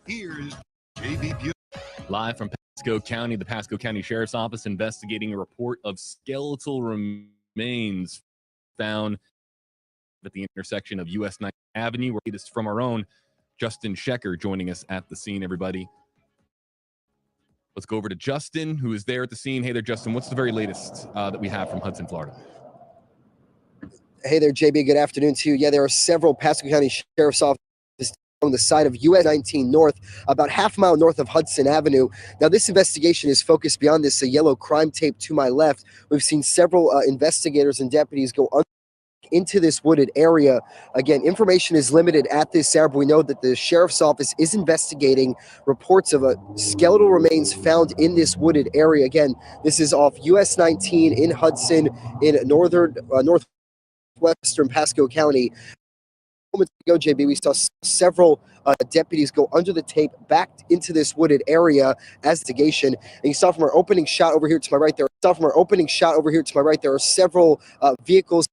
Here's JB Buell. Live from Pasco County, the Pasco County Sheriff's Office investigating a report of skeletal remains found at the intersection of US 9th Avenue. It is from our own Justin Schecker joining us at the scene, everybody. Let's go over to Justin, who is there at the scene. Hey there, Justin. What's the very latest that we have from Hudson, Florida? Hey there, JB. Good afternoon to you. Yeah, there are several Pasco County Sheriff's Offices on the side of US 19 North, about half a mile north of Hudson Avenue. Now, this investigation is focused beyond this yellow crime tape to my left. We've seen several investigators and deputies go into this wooded area. Again, information is limited at this hour, but we know that the Sheriff's Office is investigating reports of a skeletal remains found in this wooded area. Again, this is off US 19 in Hudson in northwestern Pasco County. Moments ago, JB, we saw several deputies go under the tape back into this wooded area as investigation. And you saw from our opening shot over here to my right there. There are several vehicles.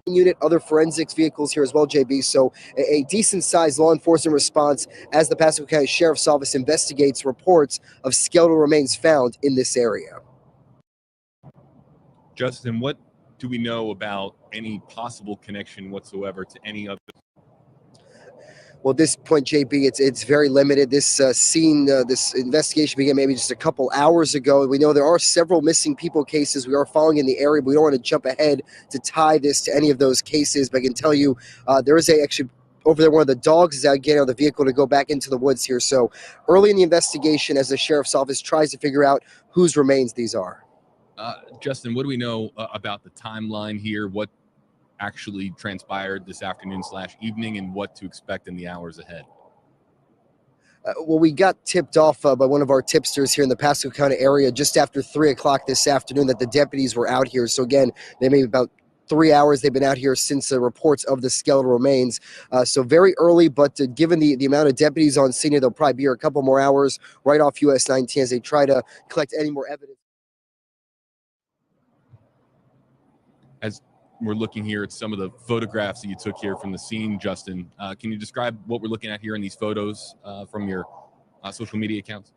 Unit, other forensics vehicles here as well, JB. So a decent-sized law enforcement response as the Pasco County Sheriff's Office investigates reports of skeletal remains found in this area. Justin, what do we know about any possible connection whatsoever to any other? Well, at this point, JB, it's very limited. This this investigation began maybe just a couple hours ago. We know there are several missing people cases we are following in the area, but we don't want to jump ahead to tie this to any of those cases. But I can tell you there is actually over there, one of the dogs is out getting out of the vehicle to go back into the woods here. So early in the investigation, as the Sheriff's Office tries to figure out whose remains these are. Justin, what do we know about the timeline here? What actually transpired this afternoon/evening and what to expect in the hours ahead? Well, we got tipped off by one of our tipsters here in the Pasco County area just after 3 o'clock this afternoon that the deputies were out here. So again, they may be about 3 hours they've been out here since the reports of the skeletal remains. So very early, but given the amount of deputies on scene here, they'll probably be here a couple more hours right off US 19 as they try to collect any more evidence. As we're looking here at some of the photographs that you took here from the scene, Justin. Can you describe what we're looking at here in these photos from your social media accounts?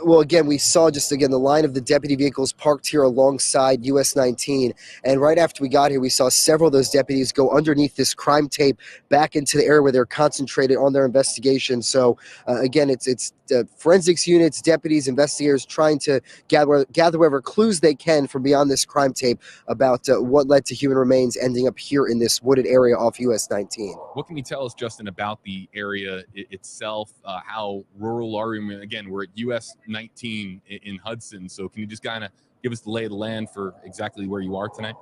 Well, again, we saw the line of the deputy vehicles parked here alongside US 19. And right after we got here, we saw several of those deputies go underneath this crime tape back into the area where they're concentrated on their investigation. So, again, it's forensics units, deputies, investigators trying to gather whatever clues they can from beyond this crime tape about what led to human remains ending up here in this wooded area off US 19. What can you tell us, Justin, about the area itself? How rural are we? Again, we're at US 19 in Hudson. So can you just kind of give us the lay of the land for exactly where you are tonight?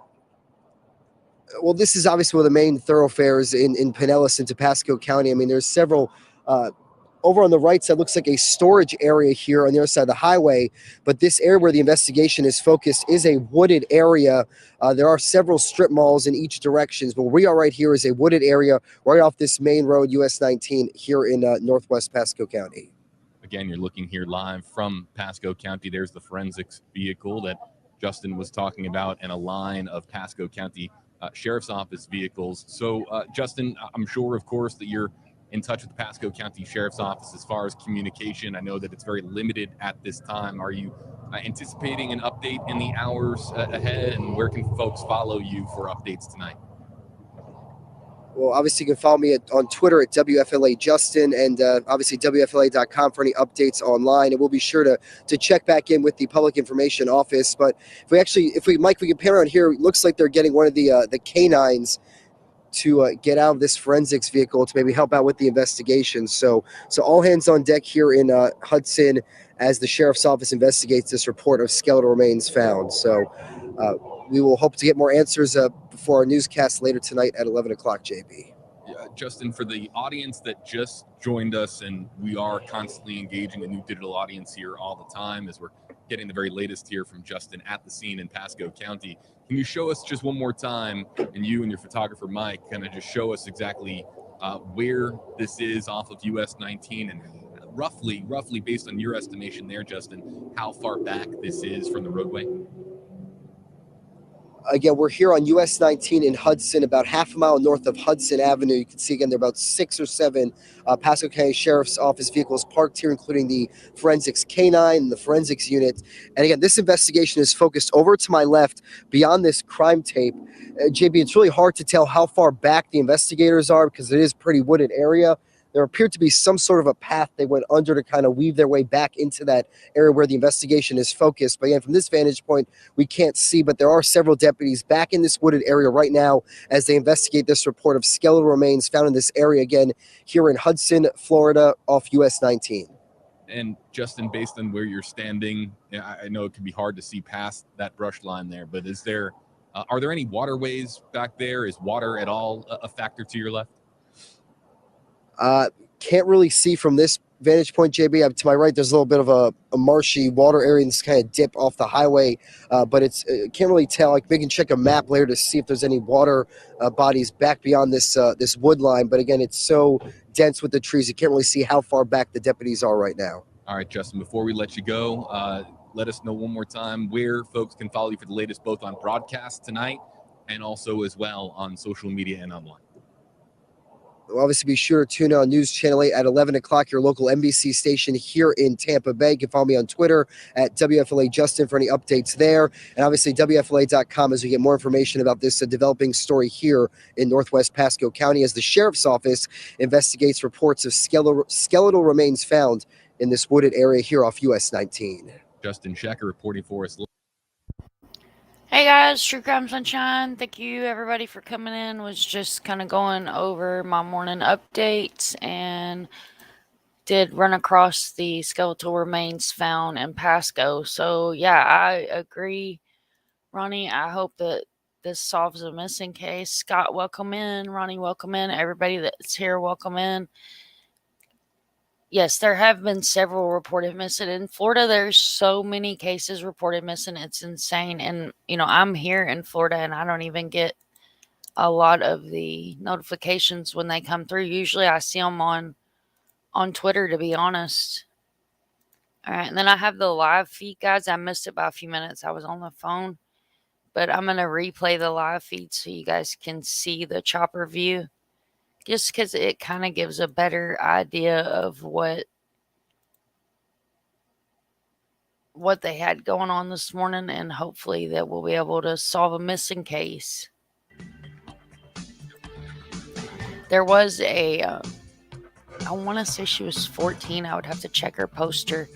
Well, this is obviously one of the main thoroughfares in Pinellas into Pasco County. I mean, there's several over on the right side looks like a storage area here on the other side of the highway, but this area where the investigation is focused is a wooded area. There are several strip malls in each direction, but where we are right here is a wooded area right off this main road, US 19, here in northwest Pasco County. Again, you're looking here live from Pasco County. There's the forensics vehicle that Justin was talking about and a line of Pasco County Sheriff's Office vehicles. So, Justin, I'm sure, of course, that you're in touch with the Pasco County Sheriff's Office as far as communication. I know that it's very limited at this time. Are you anticipating an update in the hours ahead, and where can folks follow you for updates tonight? Well, obviously, you can follow me on Twitter at WFLA Justin, and obviously WFLA.com for any updates online. And we'll be sure to check back in with the Public Information Office. But Mike, we can pan around here. It looks like they're getting one of the canines to get out of this forensics vehicle to maybe help out with the investigation. So all hands on deck here in Hudson as the Sheriff's Office investigates this report of skeletal remains found. So we will hope to get more answers before our newscast later tonight at 11 o'clock, JB. Yeah, Justin, for the audience that just joined us, and we are constantly engaging a new digital audience here all the time as we're getting the very latest here from Justin at the scene in Pasco County. Can you show us just one more time, and you and your photographer, Mike, kind of just show us exactly where this is off of US 19 and roughly based on your estimation there, Justin, how far back this is from the roadway? Again, we're here on US 19 in Hudson, about half a mile north of Hudson Avenue. You can see again there are about 6 or 7 Pasco County Sheriff's Office vehicles parked here, including the forensics canine and the forensics unit. And again, this investigation is focused over to my left beyond this crime tape. JB, it's really hard to tell how far back the investigators are because it is a pretty wooded area. There appeared to be some sort of a path they went under to kind of weave their way back into that area where the investigation is focused. But again, from this vantage point, we can't see, but there are several deputies back in this wooded area right now as they investigate this report of skeletal remains found in this area again here in Hudson, Florida, off US 19. And Justin, based on where you're standing, I know it can be hard to see past that brush line there, but is there, are there any waterways back there? Is water at all a factor to your left? Can't really see from this vantage point, JB. To my right, there's a little bit of a marshy water area and this kind of dip off the highway, but it's can't really tell. Like, we can check a map later to see if there's any water bodies back beyond this this wood line. But again, it's so dense with the trees, you can't really see how far back the deputies are right now. All right, Justin, before we let you go, let us know one more time where folks can follow you for the latest, both on broadcast tonight and also as well on social media and online. Obviously, be sure to tune in on News Channel 8 at 11 o'clock, your local NBC station here in Tampa Bay. You can follow me on Twitter at WFLA Justin for any updates there. And obviously, WFLA.com as we get more information about this developing story here in Northwest Pasco County as the Sheriff's Office investigates reports of skeletal remains found in this wooded area here off US 19. Justin Schecker reporting for us. Hey guys, True Crime Sunshine. Thank you everybody for coming in. Was just kind of going over my morning updates and did run across the skeletal remains found in Pasco. So yeah, I agree, Ronnie. I hope that this solves a missing case. Scott, welcome in. Ronnie, welcome in. Everybody that's here, welcome in. Yes, there have been several reported missing. In Florida, there's so many cases reported missing. It's insane. And, you know, I'm here in Florida and I don't even get a lot of the notifications when they come through. Usually I see them on Twitter, to be honest. All right. And then I have the live feed, guys. I missed it by a few minutes. I was on the phone. But I'm going to replay the live feed so you guys can see the chopper view. Just because it kind of gives a better idea of what they had going on this morning, and hopefully that we'll be able to solve a missing case. There was a, I want to say she was 14. I would have to check her poster,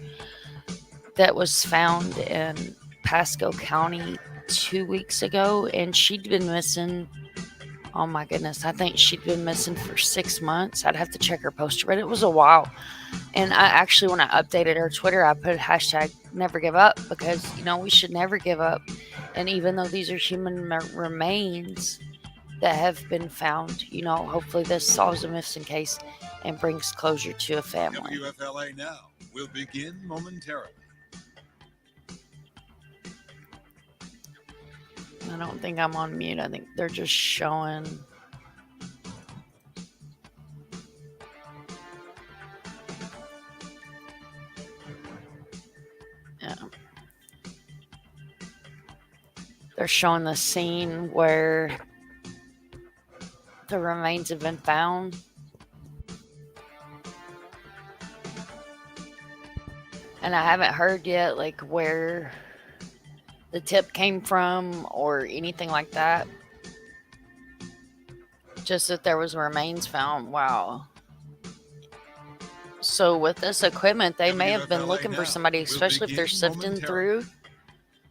that was found in Pasco County 2 weeks ago, and she'd been missing. Oh my goodness, I think she'd been missing for 6 months. I'd have to check her poster, but it was a while. And I actually, when I updated her Twitter, I put hashtag never give up because, you know, we should never give up. And even though these are human remains that have been found, you know, hopefully this solves a missing case and brings closure to a family. WFLA Now will begin momentarily. I don't think I'm on mute. I think they're just showing. Yeah. They're showing the scene where the remains have been found. And I haven't heard yet, like, where the tip came from or anything like that. Just that there was remains found. Wow. So with this equipment, they may have been looking for somebody, especially if they're sifting through.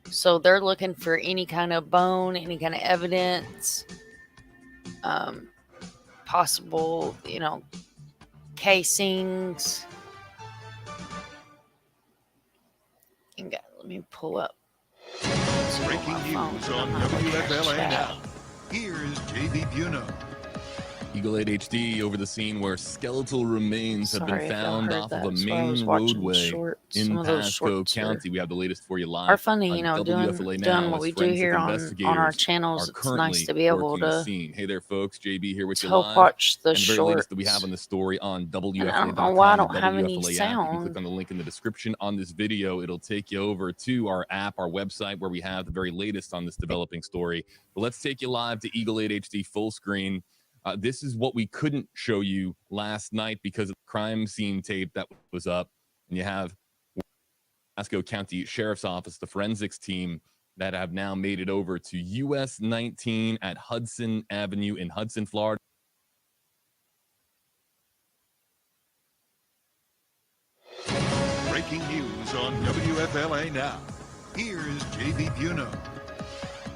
So they're looking for any kind of bone, any kind of evidence, possible, you know, casings. And let me pull up. Breaking news on WFLA Now. Here is JB Buno. Eagle 8 HD over the scene where skeletal remains have been Sorry if y'all found heard off of that. a That's why I was main watching roadway shorts. in Some of those Pasco shorts County. We have the latest for you are live funny, on you know, WFLA doing now what as we do forensic here on our investigators channels. are It's nice currently to be able working the to scene. Hey there, folks. JB here with you help live. watch the And the very latest that we have shorts. on the story on And I don't know WFLA.com, why I the don't have any WFLA app. You can click sound. on the link in the description on this video. It'll take you over to our app, our website, where we have the very latest on this developing story. But let's take you live to Eagle 8 HD full screen. This is what we couldn't show you last night because of the crime scene tape that was up. And you have Pasco County Sheriff's Office, the forensics team that have now made it over to US 19 at Hudson Avenue in Hudson, Florida. Breaking news on WFLA now. Here's JB Buno.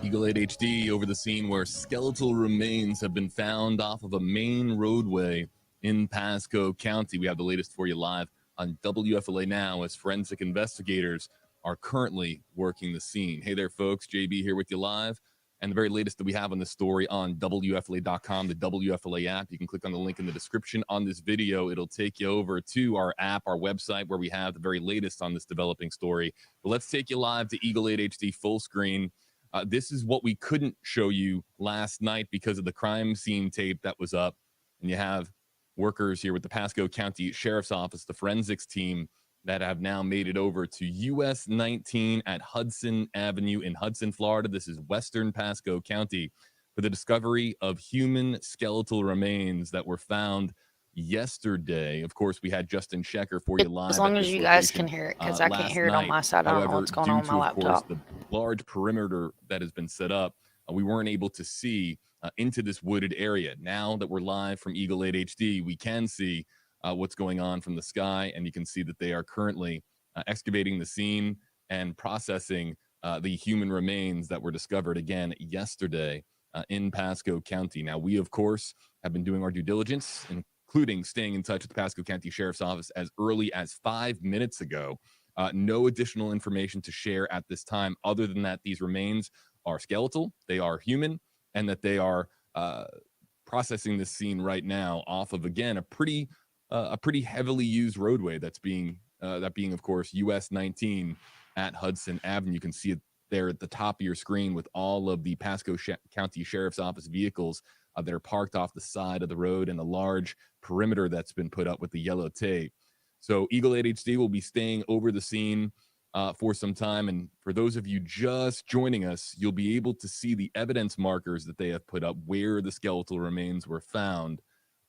Eagle 8 HD over the scene where skeletal remains have been found off of a main roadway in Pasco County. We have the latest for you live on WFLA now as forensic investigators are currently working the scene. Hey there, folks. JB here with you live. And the very latest that we have on the story on WFLA.com, the WFLA app. You can click on the link in the description on this video. It'll take you over to our app, our website, where we have the very latest on this developing story. But let's take you live to Eagle 8 HD full screen. This is what we couldn't show you last night because of the crime scene tape that was up. And you have workers here with the Pasco County Sheriff's Office, the forensics team, that have now made it over to US 19 at Hudson Avenue in Hudson, Florida. This is Western Pasco County for the discovery of human skeletal remains that were found yesterday. Of course, we had Justin Shecker for you live. As long at as this you guys location, can hear it, because I can't last hear it on night. my side. I don't know However, what's going due on with my to, of course, laptop. the large perimeter that has been set up, we weren't able to see into this wooded area. Now that we're live from Eagle 8 HD, we can see what's going on from the sky, and you can see that they are currently excavating the scene and processing the human remains that were discovered again yesterday in Pasco County. Now, we, of course, have been doing our due diligence, including staying in touch with the Pasco County Sheriff's Office as early as 5 minutes ago. No additional information to share at this time, other than that these remains are skeletal, they are human, and that they are processing this scene right now off of, again, a pretty heavily used roadway that's being, of course, US 19 at Hudson Avenue. You can see it there at the top of your screen with all of the Pasco County Sheriff's Office vehicles that are parked off the side of the road and a large perimeter that's been put up with the yellow tape. So Eagle 8 HD will be staying over the scene for some time. And for those of you just joining us, you'll be able to see the evidence markers that they have put up where the skeletal remains were found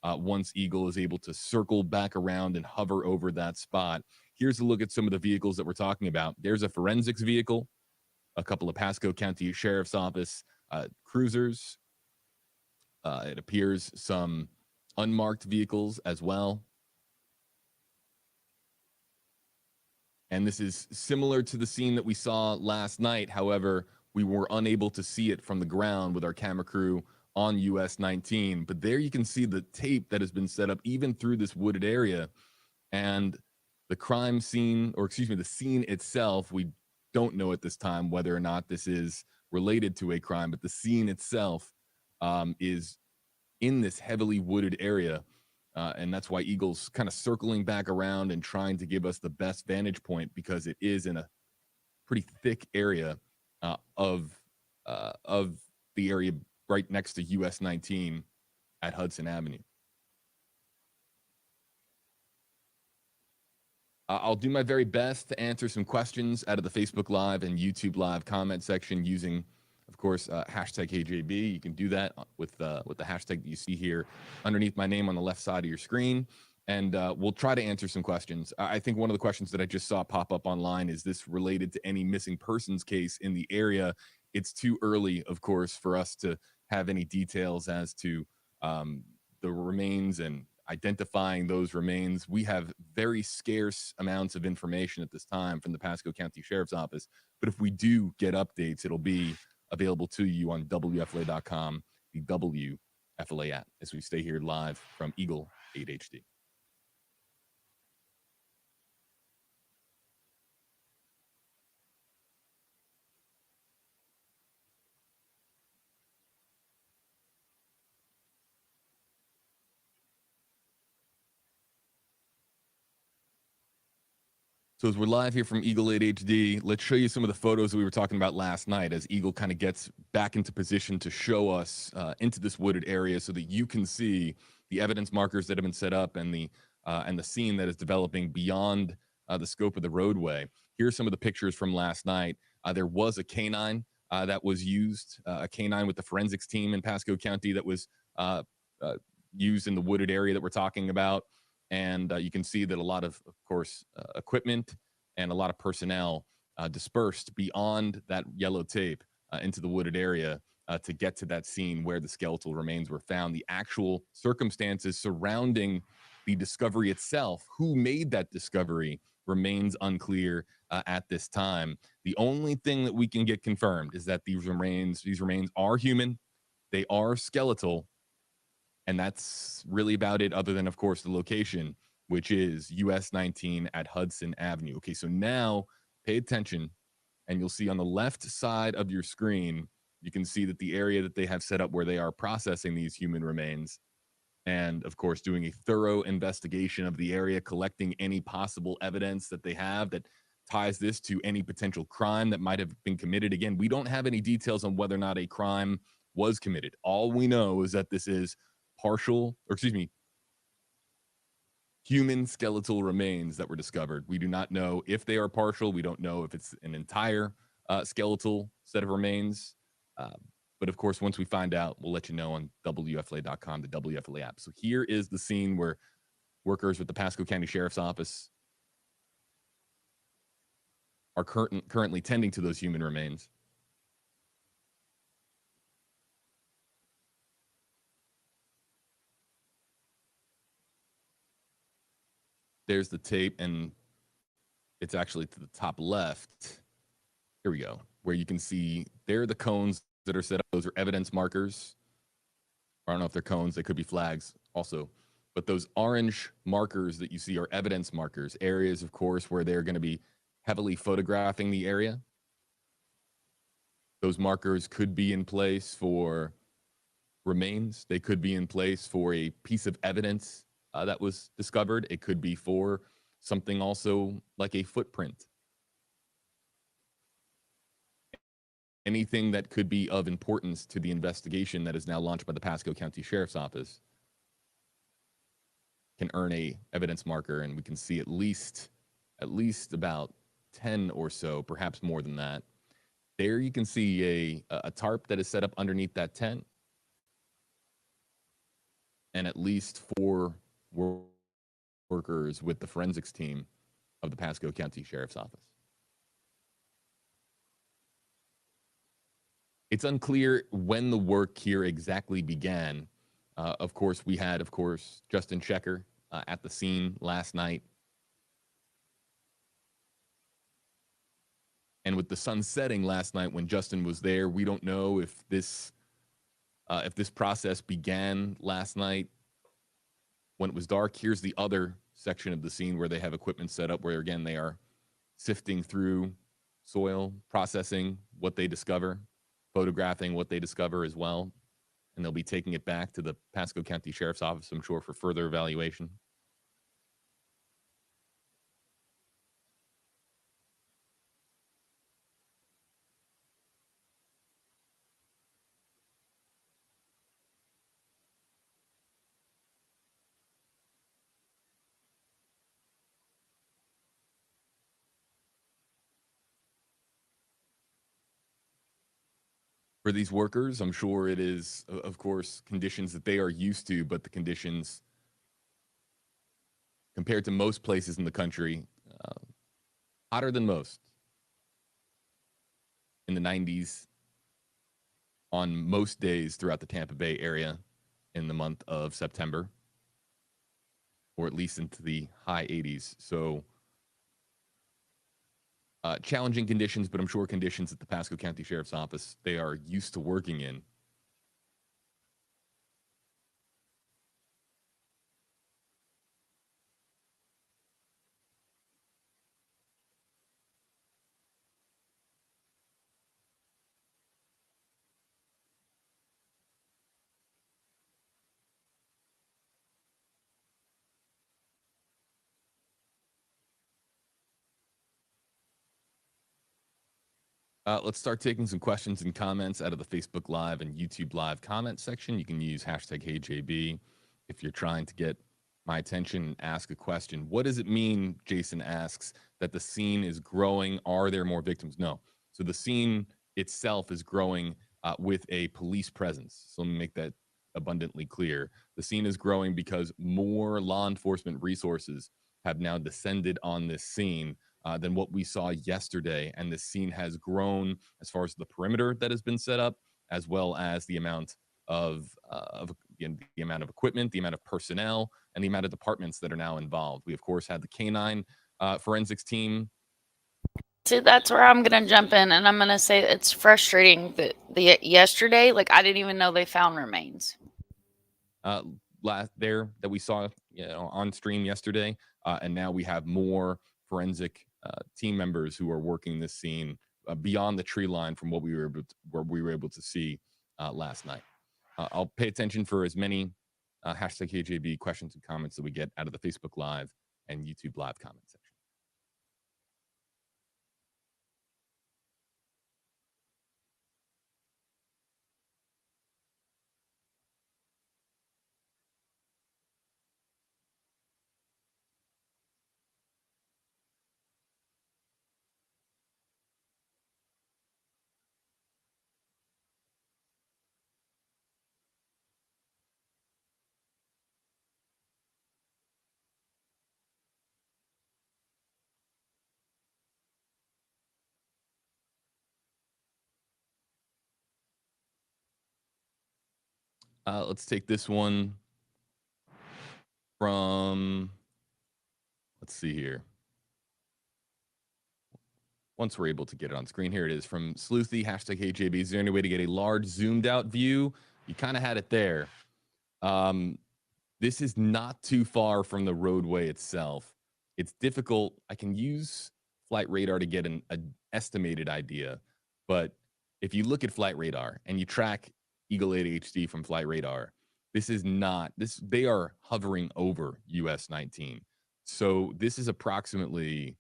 once Eagle is able to circle back around and hover over that spot. Here's a look at some of the vehicles that we're talking about. There's a forensics vehicle, a couple of Pasco County Sheriff's Office cruisers. It appears some unmarked vehicles as well. And this is similar to the scene that we saw last night. However, we were unable to see it from the ground with our camera crew on US 19. But there you can see the tape that has been set up even through this wooded area. And the crime scene, or excuse me, the scene itself, we don't know at this time whether or not this is related to a crime, but the scene itself is in this heavily wooded area. And that's why Eagle's kind of circling back around and trying to give us the best vantage point, because it is in a pretty thick area of the area right next to US 19 at Hudson Avenue. I'll do my very best to answer some questions out of the Facebook Live and YouTube Live comment section using, of course, hashtag HeyJB. You can do that with the hashtag that you see here underneath my name on the left side of your screen. And we'll try to answer some questions. I think one of the questions that I just saw pop up online is this related to any missing persons case in the area? It's too early, of course, for us to have any details as to the remains and identifying those remains. We have very scarce amounts of information at this time from the Pasco County Sheriff's Office. But if we do get updates, it'll be available to you on WFLA.com, the WFLA app, as we stay here live from Eagle 8 HD. So as we're live here from Eagle 8 HD, let's show you some of the photos that we were talking about last night as Eagle kind of gets back into position to show us into this wooded area so that you can see the evidence markers that have been set up and the scene that is developing beyond the scope of the roadway. Here's some of the pictures from last night. There was a canine that was used, a canine with the forensics team in Pasco County that was used in the wooded area that we're talking about. And you can see that a lot of course, equipment and a lot of personnel dispersed beyond that yellow tape into the wooded area to get to that scene where the skeletal remains were found. The actual circumstances surrounding the discovery itself, who made that discovery, remains unclear at this time. The only thing that we can get confirmed is that these remains are human, they are skeletal, and that's really about it, other than, of course, the location, which is US 19 at Hudson Avenue. Okay, so now pay attention, and you'll see on the left side of your screen, you can see that the area that they have set up where they are processing these human remains, and of course, doing a thorough investigation of the area, collecting any possible evidence that they have that ties this to any potential crime that might have been committed. Again, we don't have any details on whether or not a crime was committed. All we know is that this is human skeletal remains that were discovered. We do not know if they are partial. We don't know if it's an entire skeletal set of remains. But of course, once we find out, we'll let you know on WFLA.com, the WFLA app. So here is the scene where workers with the Pasco County Sheriff's Office are currently tending to those human remains. There's the tape, and it's actually to the top left. Here we go, where you can see there are the cones that are set up. Those are evidence markers. I don't know if they're cones. They could be flags also. But those orange markers that you see are evidence markers, areas, of course, where they're going to be heavily photographing the area. Those markers could be in place for remains. They could be in place for a piece of evidence that was discovered. It could be for something also like a footprint. Anything that could be of importance to the investigation that is now launched by the Pasco County Sheriff's Office can earn a evidence marker, and we can see at least about 10 or so, perhaps more than that. There you can see a tarp that is set up underneath that tent, and at least 4 workers with the forensics team of the Pasco County Sheriff's Office. It's unclear when the work here exactly began. Of course, we had, Justin Checker at the scene last night. And with the sun setting last night when Justin was there, we don't know if this process began last night when it was dark. Here's the other section of the scene where they have equipment set up where, again, they are sifting through soil, processing what they discover, photographing what they discover as well. And they'll be taking it back to the Pasco County Sheriff's Office, I'm sure, for further evaluation. For these workers, I'm sure it is, of course, conditions that they are used to, but the conditions compared to most places in the country, hotter than most. In the 90s on most days throughout the Tampa Bay area in the month of September, or at least into the high 80s. So challenging conditions, but I'm sure conditions at the Pasco County Sheriff's Office they are used to working in. Let's start taking some questions and comments out of the Facebook Live and YouTube Live comment section. You can use hashtag HeyJB if you're trying to get my attention and ask a question. What does it mean, Jason asks, that the scene is growing? Are there more victims? No. So the scene itself is growing with a police presence. So let me make that abundantly clear. The scene is growing because more law enforcement resources have now descended on this scene than what we saw yesterday. And the scene has grown as far as the perimeter that has been set up, as well as the amount of the amount of equipment, the amount of personnel, and the amount of departments that are now involved. We, of course, had the canine forensics team. See, that's where I'm gonna jump in, and I'm gonna say it's frustrating that yesterday, like I didn't even know they found remains. Last there that we saw, on stream yesterday, and now we have more forensic team members who are working this scene beyond the tree line from what we were able to see last night. I'll pay attention for as many hashtag KJB questions and comments that we get out of the Facebook Live and YouTube Live comment section. Let's take this one from, let's see here. Once we're able to get it on screen, here it is from Sleuthy, hashtag HJB. Is there any way to get a large zoomed out view? You kind of had it there. This is not too far from the roadway itself. It's difficult. I can use flight radar to get an estimated idea, but if you look at flight radar and you track Eagle 8 HD from flight radar, this is not this. They are hovering over US 19, so this is approximately,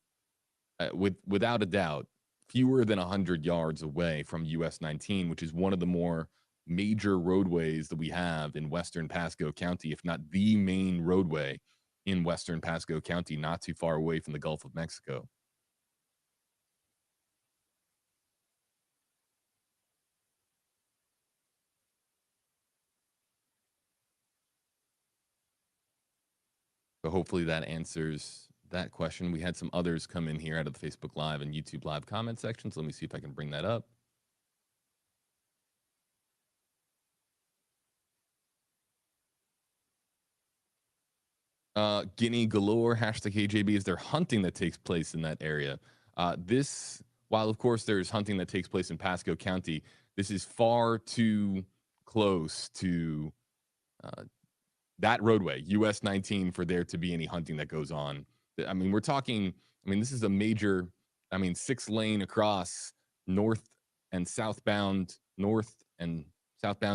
without a doubt, fewer than 100 yards away from US 19, which is one of the more major roadways that we have in Western Pasco County, if not the main roadway in Western Pasco County, not too far away from the Gulf of Mexico. So hopefully that answers that question. We had some others come in here out of the Facebook Live and YouTube Live comment sections. Let me see if I can bring that up. Guinea Galore, hashtag KJB, is there hunting that takes place in that area? While of course there's hunting that takes place in Pasco County, this is far too close to that roadway, US 19, for there to be any hunting that goes on. I mean, this is a major, 6-lane across north and southbound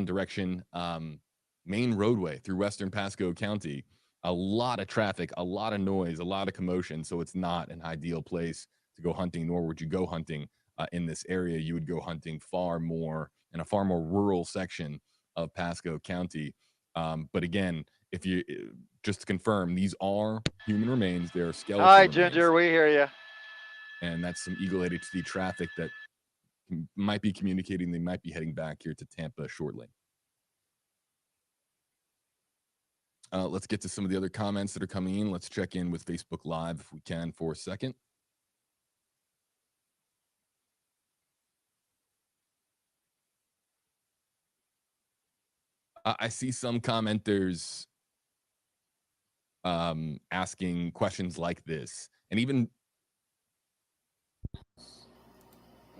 direction, main roadway through Western Pasco County. A lot of traffic, a lot of noise, a lot of commotion. So it's not an ideal place to go hunting, nor would you go hunting in this area. You would go hunting far more in a far more rural section of Pasco County. But again, if you just to confirm, these are human remains. They are skeletal. Hi, remains. Ginger. We hear you. And that's some Eagle 8 HD traffic that might be communicating. They might be heading back here to Tampa shortly. Let's get to some of the other comments that are coming in. Let's check in with Facebook Live if we can for a second. I see some commenters asking questions like this, and even.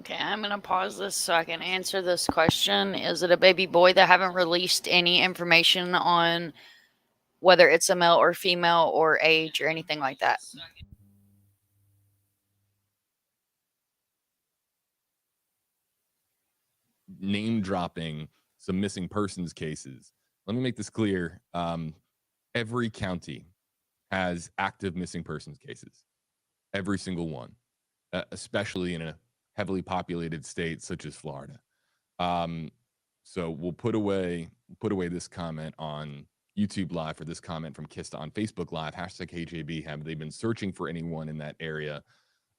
Okay, I'm going to pause this so I can answer this question. Is it a baby boy? That haven't released any information on whether it's a male or female or age or anything like that. Name dropping some missing persons cases. Let me make this clear. Every county has active missing persons cases. Every single one, especially in a heavily populated states such as Florida. So we'll put away this comment on YouTube Live for this comment from Kista on Facebook Live. #KJB. Have they been searching for anyone in that area?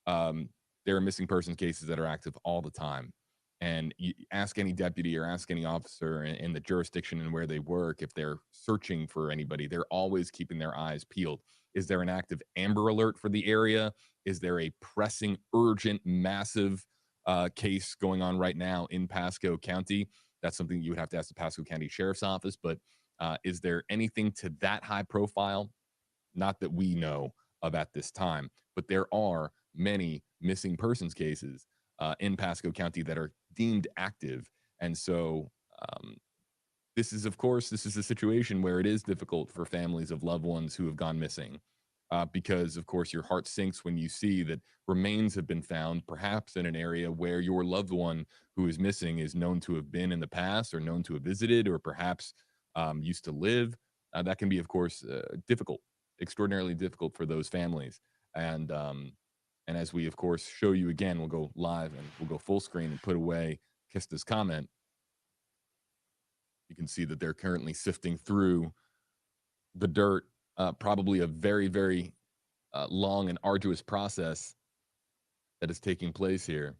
There are missing persons cases that are active all the time. And you ask any deputy or ask any officer in the jurisdiction and where they work if they're searching for anybody. They're always keeping their eyes peeled. Is there an active Amber Alert for the area? Is there a pressing, urgent, massive case going on right now in Pasco County? That's something you would have to ask the Pasco County Sheriff's Office. But is there anything to that high profile? Not that we know of at this time, but there are many missing persons cases in Pasco County that are deemed active. And so this is a situation where it is difficult for families of loved ones who have gone missing because, of course, your heart sinks when you see that remains have been found, perhaps in an area where your loved one who is missing is known to have been in the past or known to have visited or perhaps used to live. That can be, of course, difficult, extraordinarily difficult for those families. And as we, of course, show you again, we'll go live and we'll go full screen and put away Kista's comment. You can see that they're currently sifting through the dirt, probably a very, very long and arduous process that is taking place here.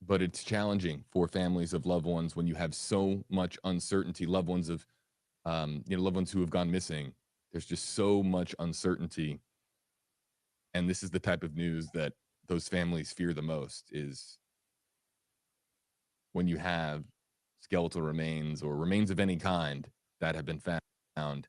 But it's challenging for families of loved ones when you have so much uncertainty, loved ones who have gone missing. There's just so much uncertainty. And this is the type of news that those families fear the most, is when you have skeletal remains or remains of any kind that have been found.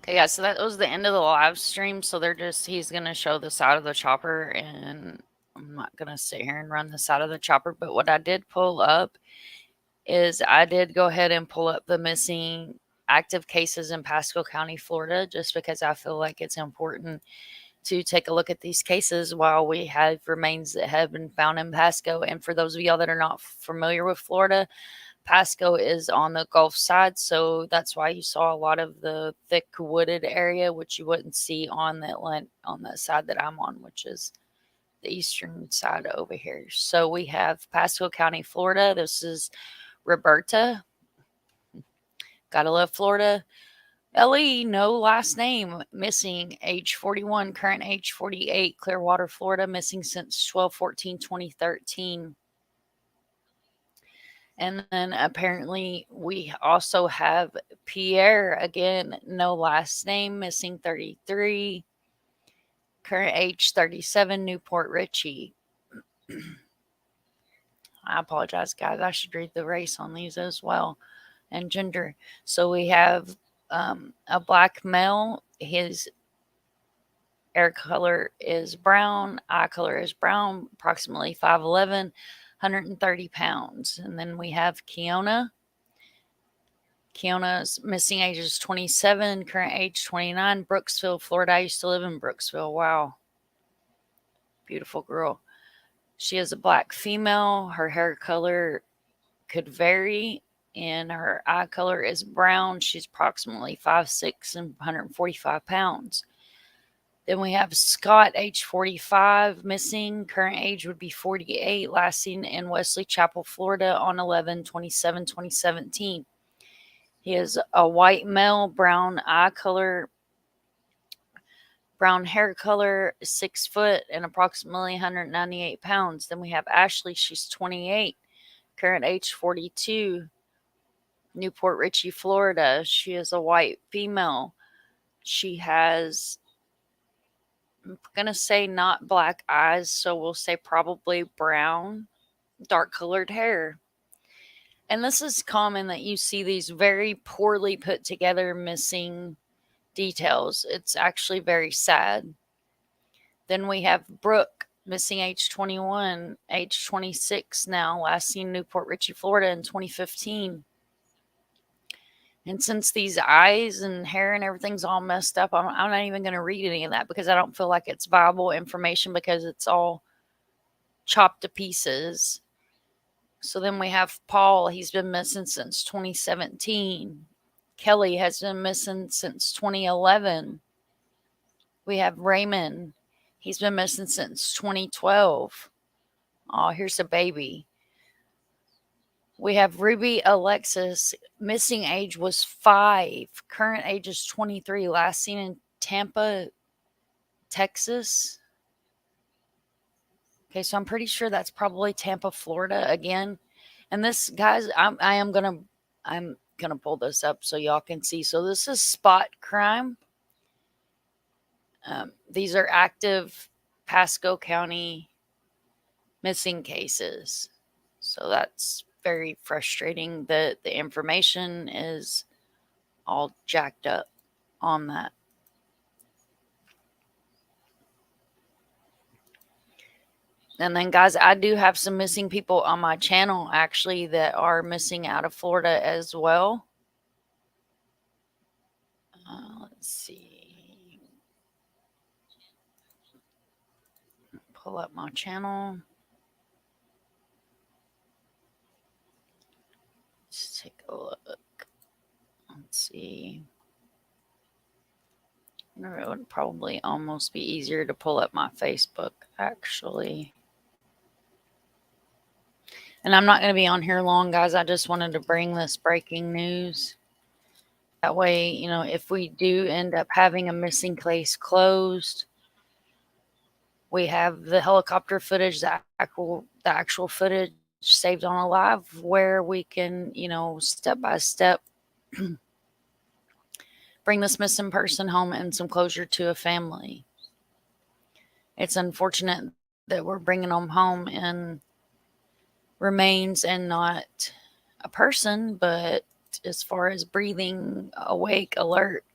Okay, yeah, so that was the end of the live stream. So he's going to show the side of the chopper, and I'm not going to sit here and run the side of the chopper. But what I did pull up is I did go ahead and pull up the missing active cases in Pasco County, Florida, just because I feel like it's important to take a look at these cases while we have remains that have been found in Pasco. And for those of y'all that are not familiar with Florida, Pasco is on the Gulf side, so that's why you saw a lot of the thick wooded area, which you wouldn't see on the side that I'm on, which is the eastern side over here. So we have Pasco County, Florida. This is Roberta. Gotta love Florida. LE, no last name, missing, age 41, current age 48, Clearwater, Florida, missing since 12/14/2013. And then apparently we also have Pierre, again, no last name, missing 33, current age 37, Newport Richey. I apologize, guys. I should read the race on these as well and gender. So we have a black male. His hair color is brown. Eye color is brown, approximately 5'11", 130 pounds. And then we have Kiona. Kiona's missing age is 27, current age 29, Brooksville, Florida. I used to live in Brooksville. Wow. Beautiful girl. She is a black female. Her hair color could vary, and her eye color is brown. She's approximately 5'6" and 145 pounds. Then we have Scott, age 45, missing. Current age would be 48, last seen in Wesley Chapel, Florida on 11/27/2017. He is a white male, brown eye color, brown hair color, 6 foot, and approximately 198 pounds. Then we have Ashley. She's 28, current age 42, Newport Richey, Florida. She is a white female. She has, I'm going to say not black eyes, so we'll say probably brown, dark colored hair. And this is common that you see these very poorly put together missing details. It's actually very sad. Then we have Brooke, missing age 21, age 26 now, last seen Newport Richey, Florida in 2015. And since these eyes and hair and everything's all messed up, I'm not even going to read any of that because I don't feel like it's viable information because it's all chopped to pieces. So then we have Paul. He's been missing since 2017. Kelly has been missing since 2011. We have Raymond. He's been missing since 2012. Oh, here's a baby. We have Ruby Alexis. Missing age was 5. Current age is 23. Last seen in Tampa, Texas. Okay, so I'm pretty sure that's probably Tampa, Florida again. And this, guys, I'm gonna pull this up so y'all can see. So this is spot crime. These are active Pasco County missing cases. So that's very frustrating that the information is all jacked up on that. And then, guys, I do have some missing people on my channel actually that are missing out of Florida as well. Let's see. Pull up my channel. Let's take a look. Let's see. It would probably almost be easier to pull up my Facebook, actually. And I'm not going to be on here long, guys. I just wanted to bring this breaking news. That way, you know, if we do end up having a missing case closed, we have the helicopter footage, the actual footage saved on a live where we can, you know, step by step bring this missing person home and some closure to a family. It's unfortunate that we're bringing them home and remains and not a person, but as far as breathing, awake, alert,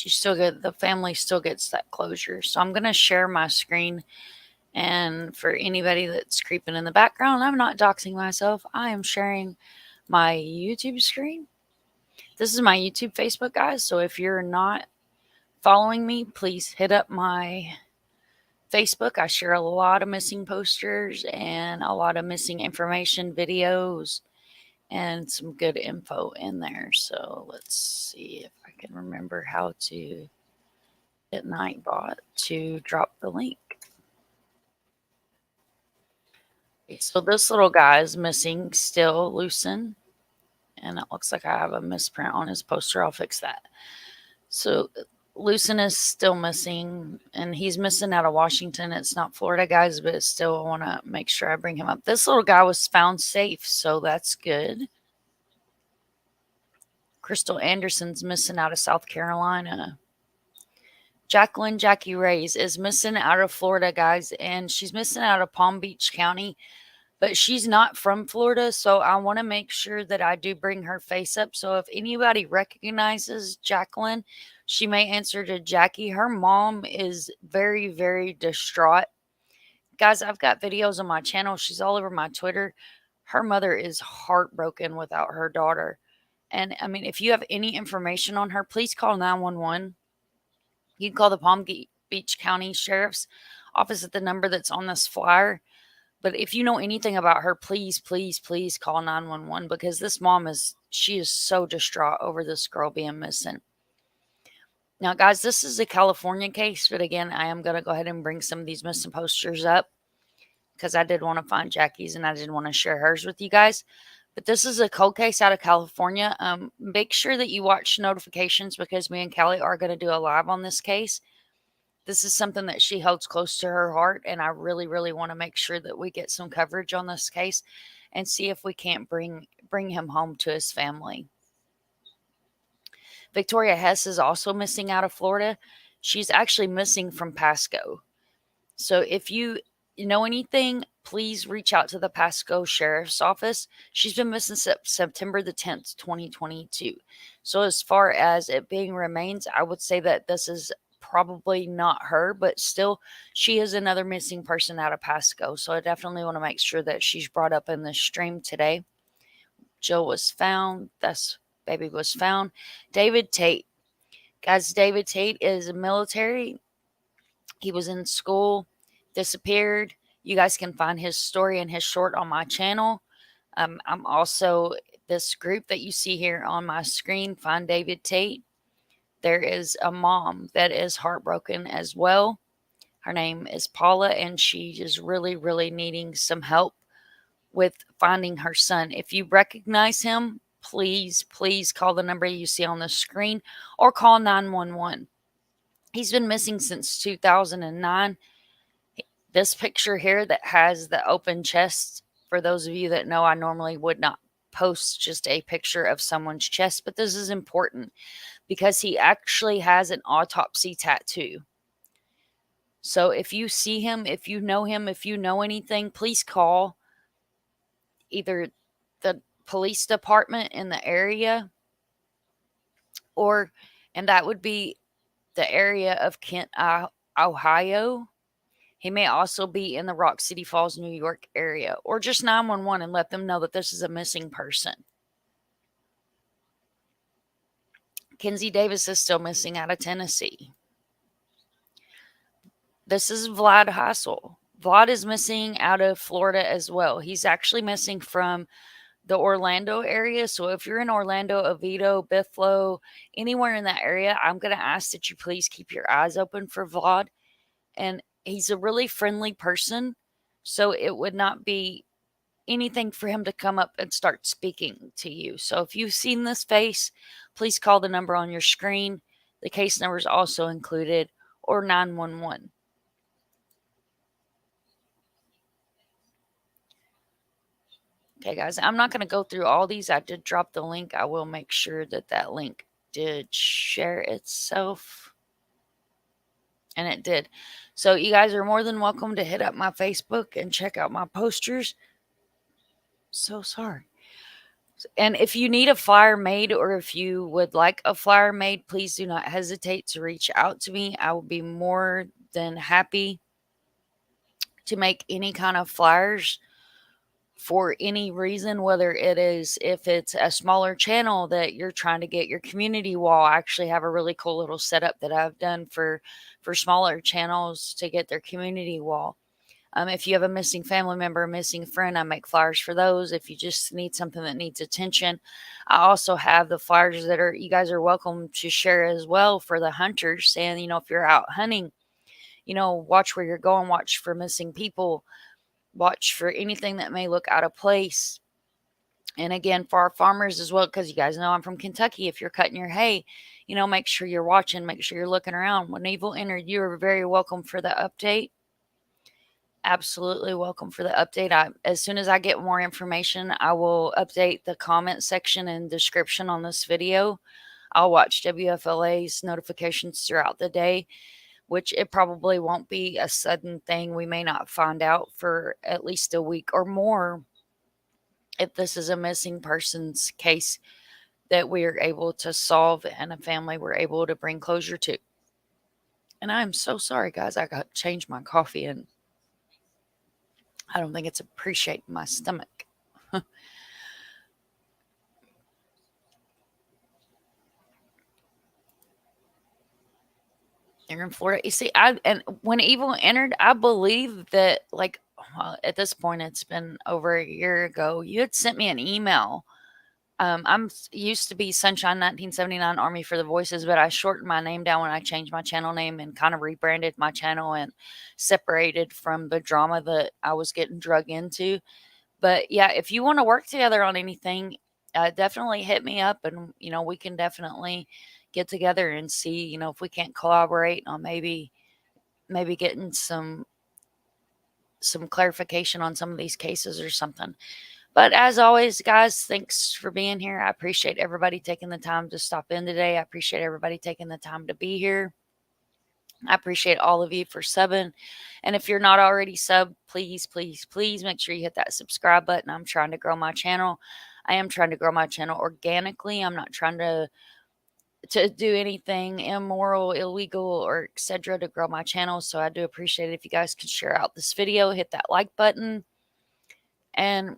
you still get, the family still gets that closure. So I'm going to share my screen, and for anybody that's creeping in the background, I'm not doxing myself. I am sharing my YouTube screen. This is my YouTube, Facebook, guys. So if you're not following me, please hit up my Facebook. I share a lot of missing posters and a lot of missing information videos and some good info in there. So let's see if I can remember how to get Nightbot to drop the link. Okay, so this little guy is missing still, Lucen. And it looks like I have a misprint on his poster. I'll fix that. So Lucen is still missing, and he's missing out of Washington. It's not Florida, guys, but still I want to make sure I bring him up. This little guy was found safe, so that's good. Crystal Anderson's missing out of South Carolina. Jackie Reyes is missing out of Florida, guys, and she's missing out of Palm Beach County, but she's not from Florida, so I want to make sure that I do bring her face up. So if anybody recognizes Jacqueline, she may answer to Jackie. Her mom is very, very distraught. Guys, I've got videos on my channel. She's all over my Twitter. Her mother is heartbroken without her daughter. And, I mean, if you have any information on her, please call 911. You can call the Palm Beach County Sheriff's Office at the number that's on this flyer. But if you know anything about her, please, please, please call 911, because this mom she is so distraught over this girl being missing. Now, guys, this is a California case, but again, I am going to go ahead and bring some of these missing posters up because I did want to find Jackie's and I did want to share hers with you guys. But this is a cold case out of California. Make sure that you watch notifications because me and Callie are going to do a live on this case. This is something that she holds close to her heart, and I really, really want to make sure that we get some coverage on this case and see if we can't bring him home to his family. Victoria Hess is also missing out of Florida. She's actually missing from Pasco. So if you know anything, please reach out to the Pasco Sheriff's Office. She's been missing September the 10th, 2022. So as far as it being remains, I would say that this is probably not her, but still she is another missing person out of Pasco. So I definitely want to make sure that she's brought up in this stream today. Jill was found. That's baby was found. David Tate. Guys, David Tate is military. He was in school, disappeared. You guys can find his story and his short on my channel. I'm also this group that you see here on my screen, Find David Tate, there is a mom that is heartbroken as well. Her name is Paula, and she is really, really needing some help with finding her son. If you recognize him, please, please call the number you see on the screen or call 911. He's been missing since 2009. This picture here that has the open chest, for those of you that know, I normally would not post just a picture of someone's chest, but this is important because he actually has an autopsy tattoo. So if you see him, if you know anything, please call either the police department in the area, and that would be the area of Kent, Ohio. He may also be in the Rock City Falls, New York area, or just 911 and let them know that this is a missing person. Kenzie Davis is still missing out of Tennessee. This is Vlad Hassel. Vlad is missing out of Florida as well. He's actually missing from the Orlando area. So if you're in Orlando, Oviedo, Buffalo, anywhere in that area, I'm going to ask that you please keep your eyes open for Vlad. And he's a really friendly person. So it would not be anything for him to come up and start speaking to you. So if you've seen this face, please call the number on your screen. The case number is also included, or 911. Okay, guys, I'm not going to go through all these. I did drop the link. I will make sure that link did share itself. And it did. So you guys are more than welcome to hit up my Facebook and check out my posters. So sorry. And if you need a flyer made, or if you would like a flyer made, please do not hesitate to reach out to me. I will be more than happy to make any kind of flyers for any reason, whether it is if it's a smaller channel that you're trying to get your community wall. I actually have a really cool little setup that I've done for smaller channels to get their community wall. If you have a missing family member, a missing friend, I make flyers for those. If you just need something that needs attention, I also have the flyers that you guys are welcome to share as well for the hunters, saying, if you're out hunting, watch where you're going, watch for missing people, watch for anything that may look out of place. And again, for our farmers as well, because you guys know I'm from Kentucky. If you're cutting your hay, make sure you're watching, make sure you're looking around. When Evil entered, you are very welcome for the update. Absolutely welcome for the update. As soon as I get more information, I will update the comment section and description on this video. I'll watch WFLA's notifications throughout the day, which it probably won't be a sudden thing. We may not find out for at least a week or more if this is a missing persons case that we are able to solve and a family we're able to bring closure to. And I'm so sorry, guys. I got to change my coffee, and I don't think it's appreciating my stomach. You're in Florida. You see, and when Evil entered, I believe that, at this point, it's been over a year ago. You had sent me an email. I'm used to be Sunshine 1979 Army for the Voices, but I shortened my name down when I changed my channel name and kind of rebranded my channel and separated from the drama that I was getting drug into. But yeah, if you want to work together on anything, definitely hit me up, and we can definitely get together and see if we can't collaborate on maybe getting some clarification on some of these cases or something. But as always, guys, thanks for being here. I appreciate everybody taking the time to stop in today. I appreciate everybody taking the time to be here. I appreciate all of you for subbing. And if you're not already subbed, please, please, please make sure you hit that subscribe button. I'm trying to grow my channel. I am trying to grow my channel organically. I'm not trying to do anything immoral, illegal, or etc. to grow my channel. So I do appreciate it if you guys could share out this video, hit that like button, and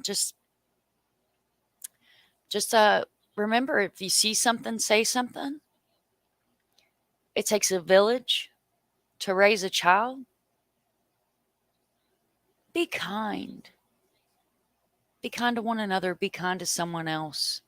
just remember, if you see something, say something. It takes a village to raise a child. Be kind. Be kind to one another. Be kind to someone else.